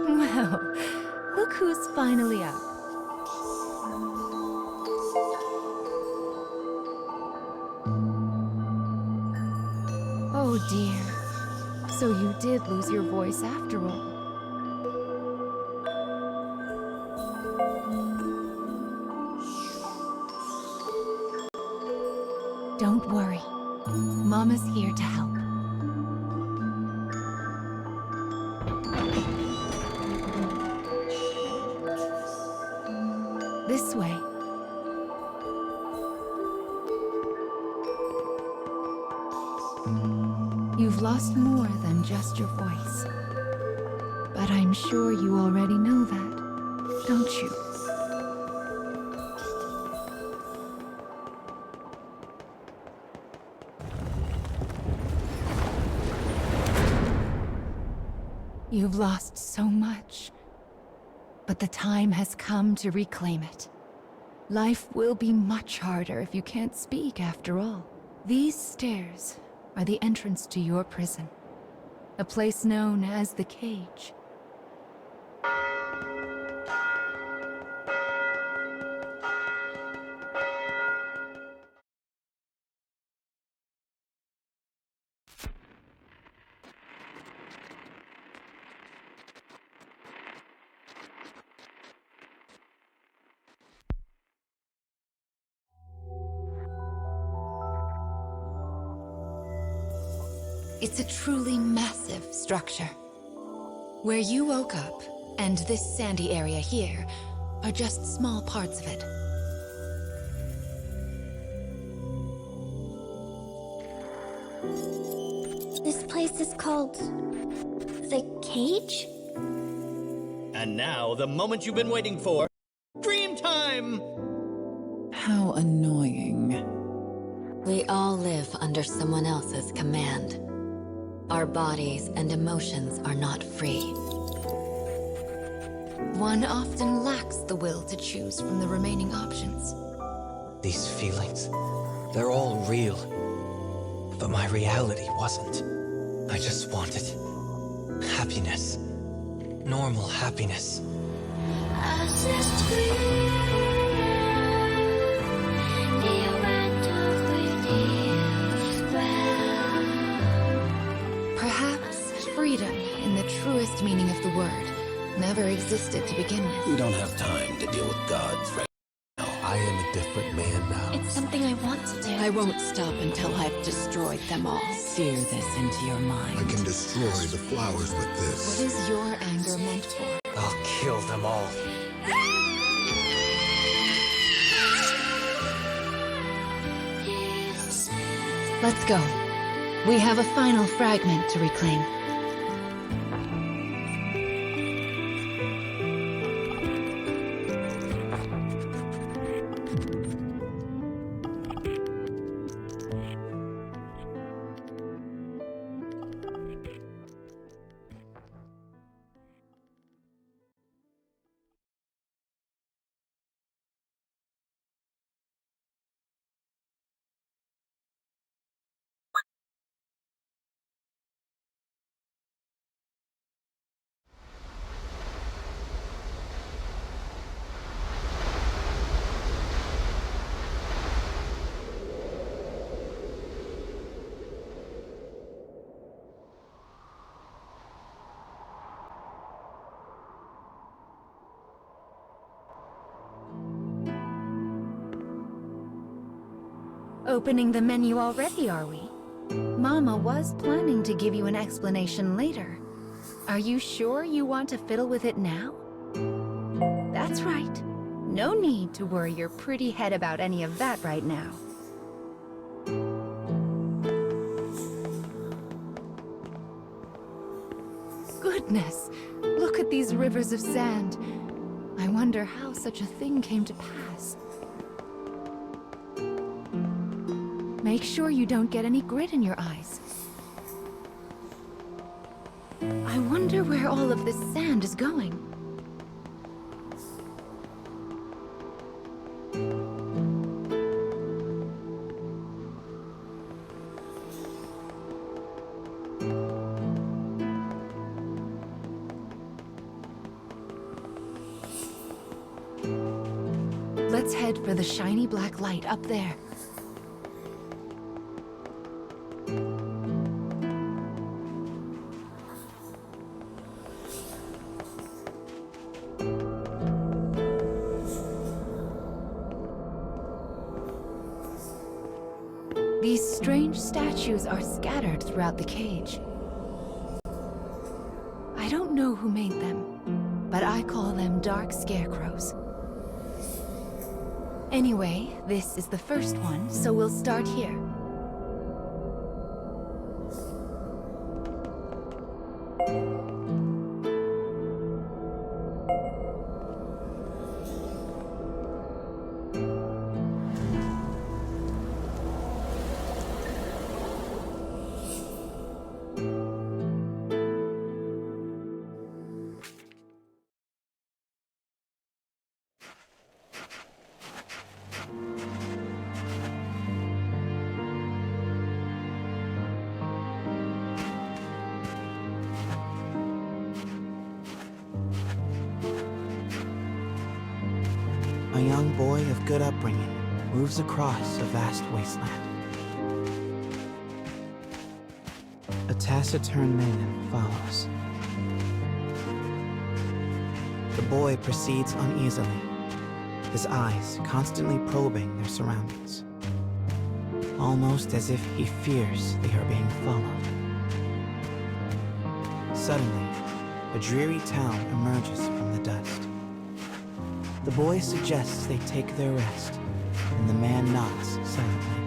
Well, look who's finally up. Oh dear. So you did lose your voice after all. Don't worry. Mama's here to help. This way. You've lost more than just your voice. But I'm sure you already know that, don't you? You've lost so much, but the time has come to reclaim it. Life will be much harder if you can't speak after all. These stairs are the entrance to your prison, a place known as the Cage. It's a truly massive structure. Where you woke up, and this sandy area here, are just small parts of it. This place is called... the Cage? And now, the moment you've been waiting for. Dream time! How annoying. We all live under someone else's command. Our bodies and emotions are not free. One often lacks the will to choose from the remaining options. These feelings, they're all real. But my reality wasn't. I just wanted happiness. Normal happiness. Perhaps freedom, in the truest meaning of the word, never existed to begin with. We don't have time to deal with gods right now. I am a different man now. It's something I want to do. I won't stop until I've destroyed them all. Sear this into your mind. I can destroy the flowers with What this. is your anger meant for? I'll kill them all. Let's go. We have a final fragment to reclaim. Opening the menu already, are we? Mama was planning to give you an explanation later. Are you sure you want to fiddle with it now? That's right. No need to worry your pretty head about any of that right now. Goodness, look at these rivers of sand. I wonder how such a thing came to pass. Make sure you don't get any grit in your eyes. I wonder where all of this sand is going. Let's head for the shiny black light up there. These strange statues are scattered throughout the cage. I don't know who made them, but I call them dark scarecrows. Anyway, this is the first one, so we'll start here. A young boy of good upbringing moves across a vast wasteland. A taciturn maiden follows. The boy proceeds uneasily, his eyes constantly probing their surroundings, almost as if he fears they are being followed. Suddenly, a dreary town emerges from the dust. The boy suggests they take their rest, and the man nods silently.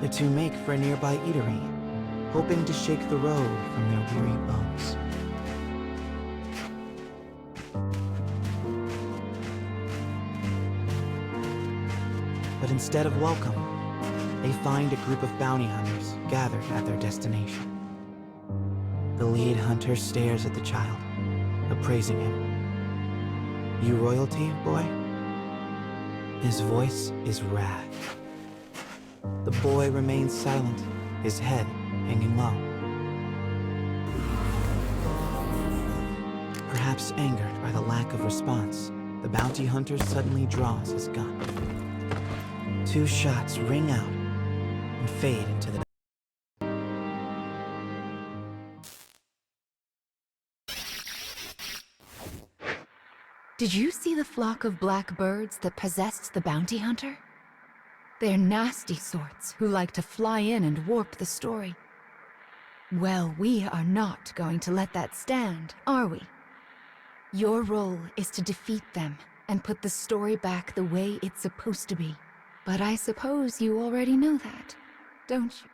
The two make for a nearby eatery, hoping to shake the road from their weary bones. But instead of welcome, they find a group of bounty hunters gathered at their destination. The lead hunter stares at the child, appraising him. "You royalty, boy?" His voice is wrath. The boy remains silent, his head hanging low. Perhaps angered by the lack of response, the bounty hunter suddenly draws his gun. 2 shots ring out and fade into the... Did you see the flock of black birds that possessed the bounty hunter? They're nasty sorts who like to fly in and warp the story. Well, we are not going to let that stand, are we? Your role is to defeat them and put the story back the way it's supposed to be. But I suppose you already know that, don't you?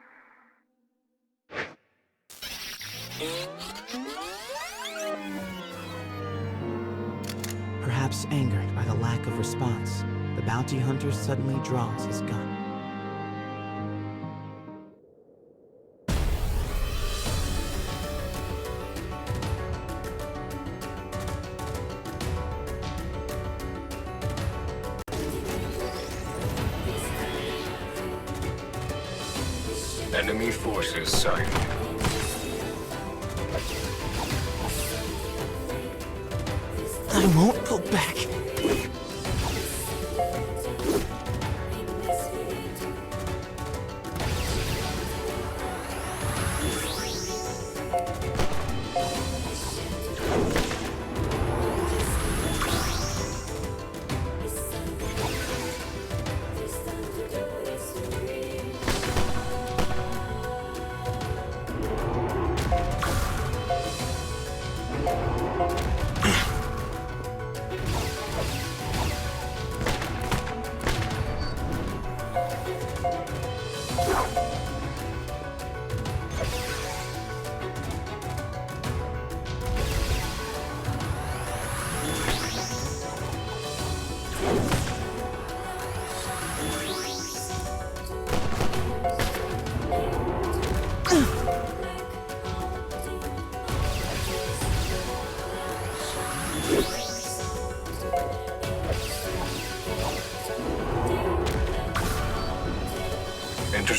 Perhaps angered by the lack of response, the bounty hunter suddenly draws his gun. Enemy forces sighted. I won't pull back.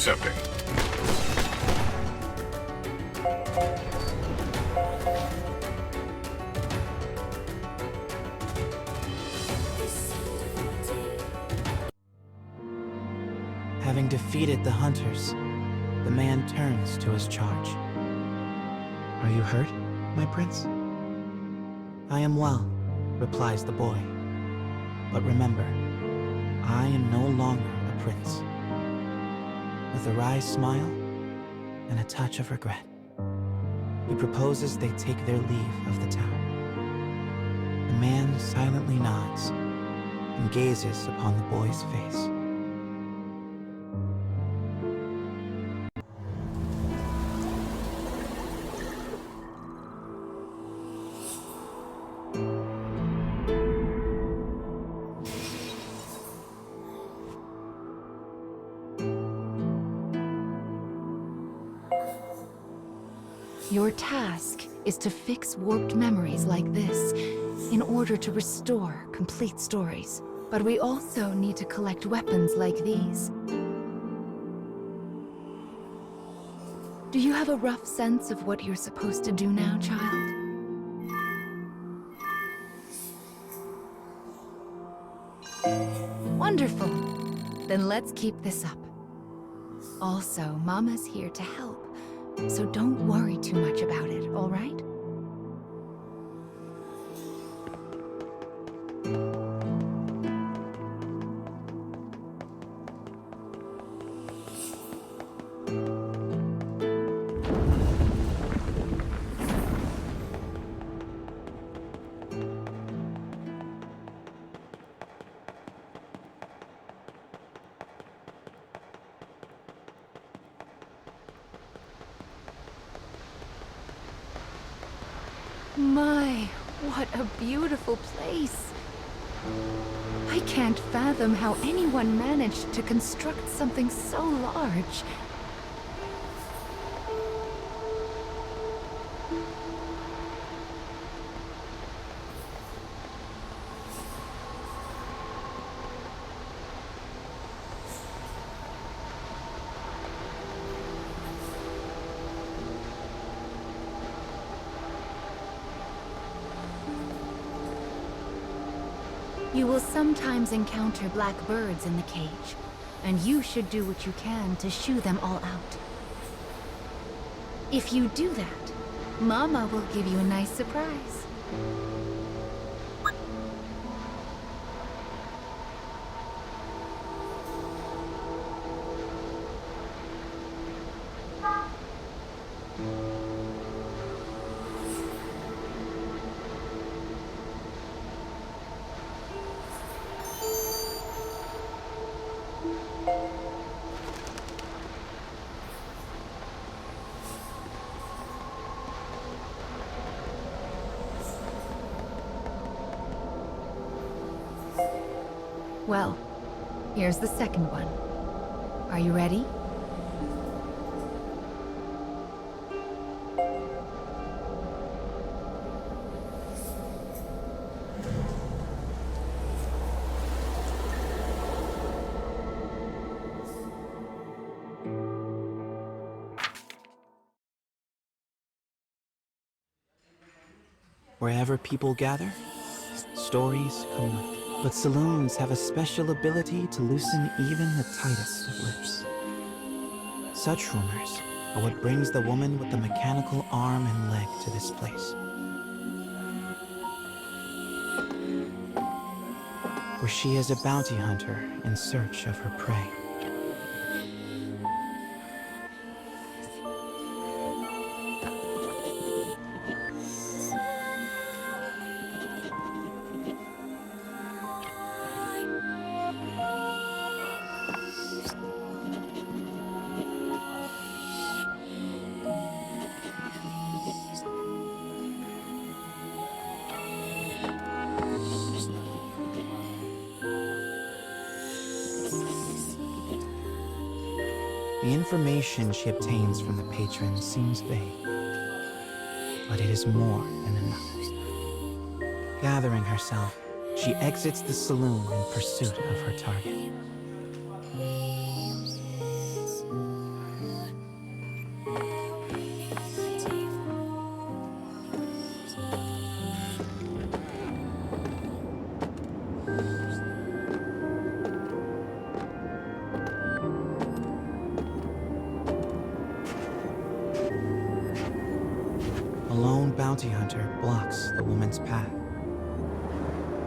something. Having defeated the hunters, the man turns to his charge. Are you hurt, my prince? I am well, replies the boy. But remember, I am no longer a prince. With a wry smile and a touch of regret, he proposes they take their leave of the town. The man silently nods and gazes upon the boy's face. Your task is to fix warped memories like this in order to restore complete stories. But we also need to collect weapons like these. Do you have a rough sense of what you're supposed to do now, child? Wonderful. Then let's keep this up. Also, Mama's here to help. So don't worry too much about it, all right? My, what a beautiful place. I can't fathom how anyone managed to construct something so large. You will sometimes encounter black birds in the cage, and you should do what you can to shoo them all out. If you do that, Mama will give you a nice surprise. Well, here's the second one. Are you ready? Wherever people gather, stories come with it. But saloons have a special ability to loosen even the tightest of lips. Such rumors are what brings the woman with the mechanical arm and leg to this place. Where she is a bounty hunter in search of her prey. The information she obtains from the patrons seems vague, but it is more than enough. Gathering herself, she exits the saloon in pursuit of her target.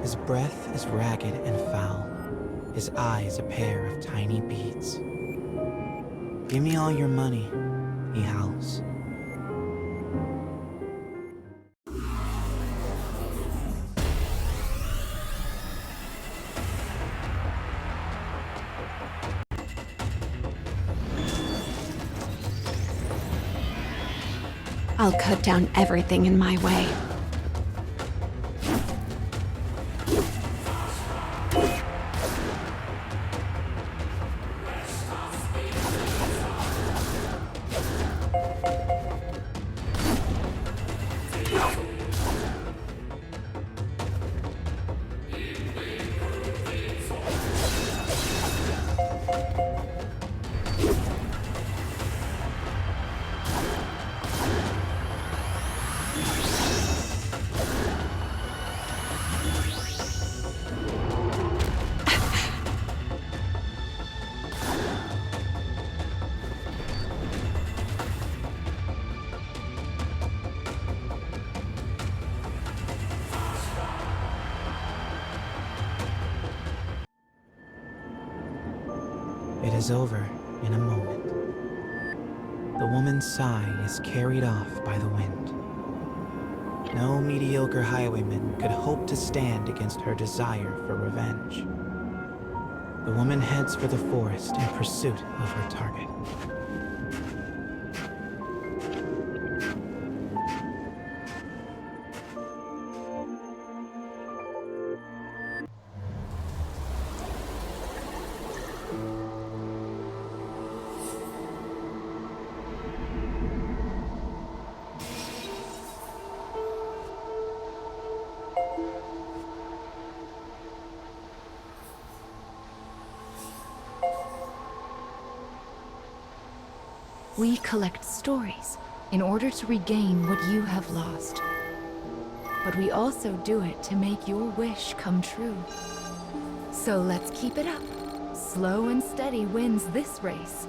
His breath is ragged and foul, his eyes a pair of tiny beads. "Give me all your money," he howls. I'll cut down everything in my way. It is over in a moment. The woman's sigh is carried off by the wind. No mediocre highwayman could hope to stand against her desire for revenge. The woman heads for the forest in pursuit of her target. We collect stories in order to regain what you have lost. But we also do it to make your wish come true. So let's keep it up. Slow and steady wins this race.